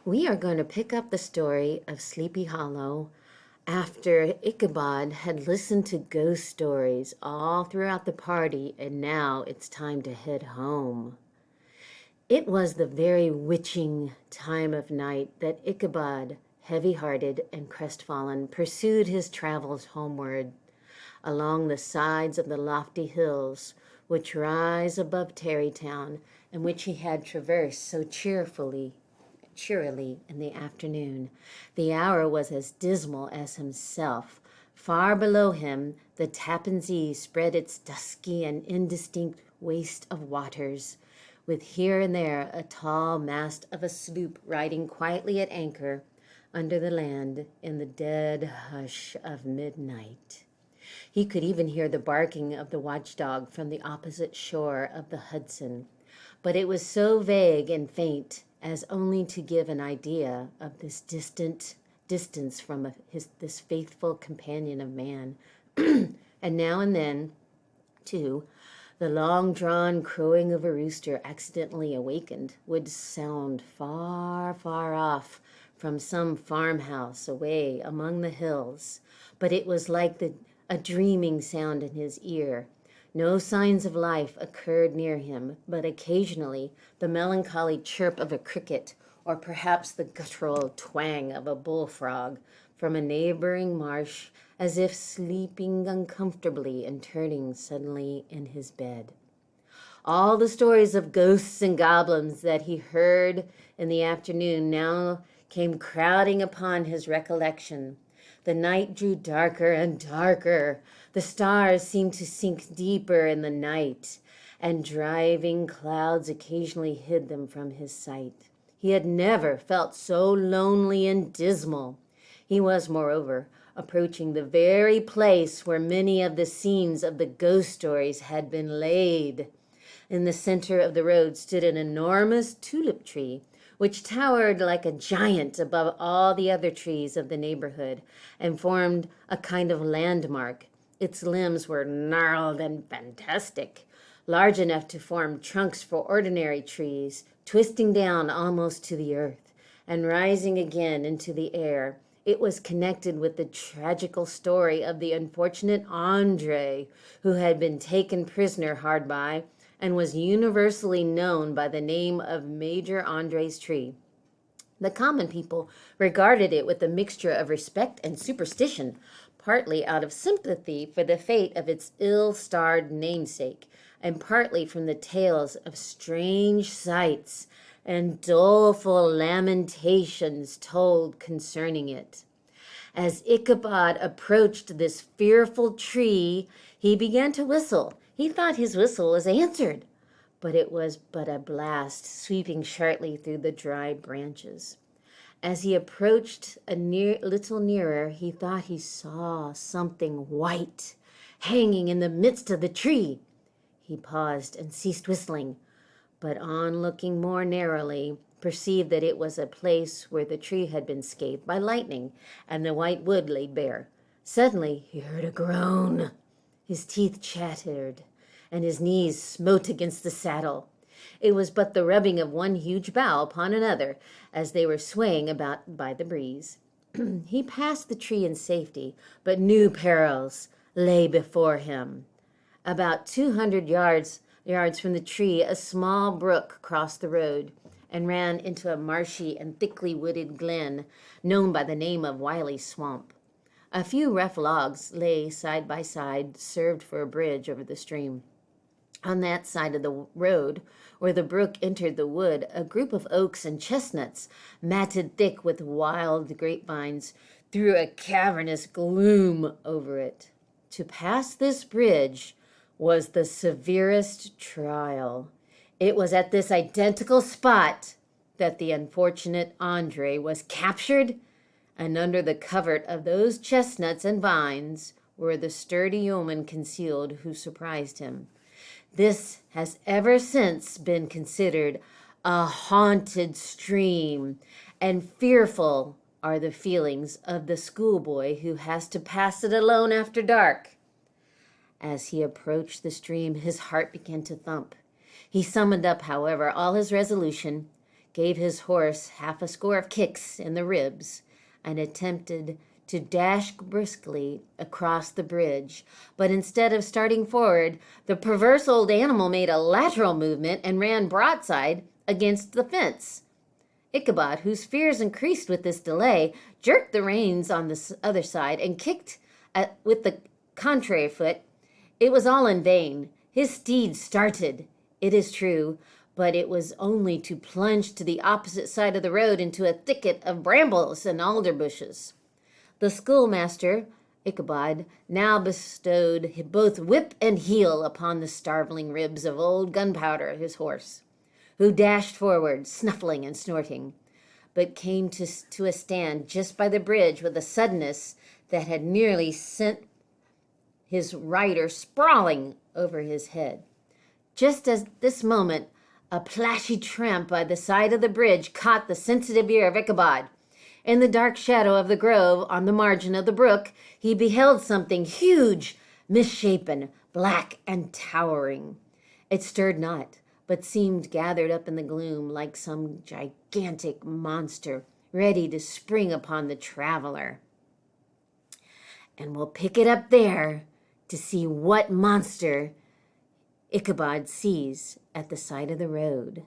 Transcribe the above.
We are going to pick up the story of Sleepy Hollow after Ichabod had listened to ghost stories all throughout the party, and now it's time to head home. It was the very witching time of night that Ichabod, heavy-hearted and crestfallen, pursued his travels homeward along the sides of the lofty hills which rise above Tarrytown, and which he had traversed so cheerily in the afternoon. The hour was as dismal as himself. Far below him, the Tappan Zee spread its dusky and indistinct waste of waters, with here and there a tall mast of a sloop riding quietly at anchor under the land in the dead hush of midnight. He could even hear the barking of the watchdog from the opposite shore of the Hudson, but it was so vague and faint as only to give an idea of this distance from this faithful companion of man. And now and then, too, the long-drawn crowing of a rooster accidentally awakened would sound far, far off from some farmhouse away among the hills, but it was like a dreaming sound in his ear. No signs of life occurred near him, but occasionally the melancholy chirp of a cricket, or perhaps the guttural twang of a bullfrog from a neighboring marsh, as if sleeping uncomfortably and turning suddenly in his bed. All the stories of ghosts and goblins that he heard in the afternoon now came crowding upon his recollection. The night drew darker and darker. The stars seemed to sink deeper in the night, and driving clouds occasionally hid them from his sight. He had never felt so lonely and dismal. He was, moreover, approaching the very place where many of the scenes of the ghost stories had been laid. In the center of the road stood an enormous tulip tree, which towered like a giant above all the other trees of the neighborhood and formed a kind of landmark. Its limbs were gnarled and fantastic, large enough to form trunks for ordinary trees, twisting down almost to the earth and rising again into the air. It was connected with the tragical story of the unfortunate Andre, who had been taken prisoner hard by and was universally known by the name of Major Andre's tree. The common people regarded it with a mixture of respect and superstition, partly out of sympathy for the fate of its ill-starred namesake, and partly from the tales of strange sights and doleful lamentations told concerning it. As Ichabod approached this fearful tree, he began to whistle. He thought his whistle was answered, but it was but a blast sweeping sharply through the dry branches. As he approached little nearer, he thought he saw something white hanging in the midst of the tree. He paused and ceased whistling, but on looking more narrowly, perceived that it was a place where the tree had been scathed by lightning, and the white wood laid bare. Suddenly he heard a groan. His teeth chattered, and his knees smote against the saddle. It was but the rubbing of one huge bough upon another as they were swaying about by the breeze. He passed the tree in safety, but new perils lay before him. About 200 yards from the tree, a small brook crossed the road and ran into a marshy and thickly wooded glen known by the name of Wiley Swamp. A few rough logs lay side by side, served for a bridge over the stream. On that side of the road, where the brook entered the wood, a group of oaks and chestnuts, matted thick with wild grapevines, threw a cavernous gloom over it. To pass this bridge was the severest trial. It was at this identical spot that the unfortunate Andre was captured, and under the covert of those chestnuts and vines were the sturdy yeomen concealed who surprised him. This has ever since been considered a haunted stream, and fearful are the feelings of the schoolboy who has to pass it alone after dark. As he approached the stream, his heart began to thump. He summoned up, however, all his resolution, gave his horse half a score of kicks in the ribs, and attempted to dash briskly across the bridge. But instead of starting forward, the perverse old animal made a lateral movement and ran broadside against the fence. Ichabod, whose fears increased with this delay, jerked the reins on the other side and kicked with the contrary foot. It was all in vain. His steed started, it is true, but it was only to plunge to the opposite side of the road into a thicket of brambles and alder bushes. The schoolmaster, Ichabod, now bestowed both whip and heel upon the starveling ribs of old Gunpowder, his horse, who dashed forward, snuffling and snorting, but came to a stand just by the bridge with a suddenness that had nearly sent his rider sprawling over his head. Just at this moment, a plashy tramp by the side of the bridge caught the sensitive ear of Ichabod. In the dark shadow of the grove on the margin of the brook, he beheld something huge, misshapen, black, and towering. It stirred not, but seemed gathered up in the gloom like some gigantic monster ready to spring upon the traveler. And we'll pick it up there to see what monster Ichabod sees at the side of the road.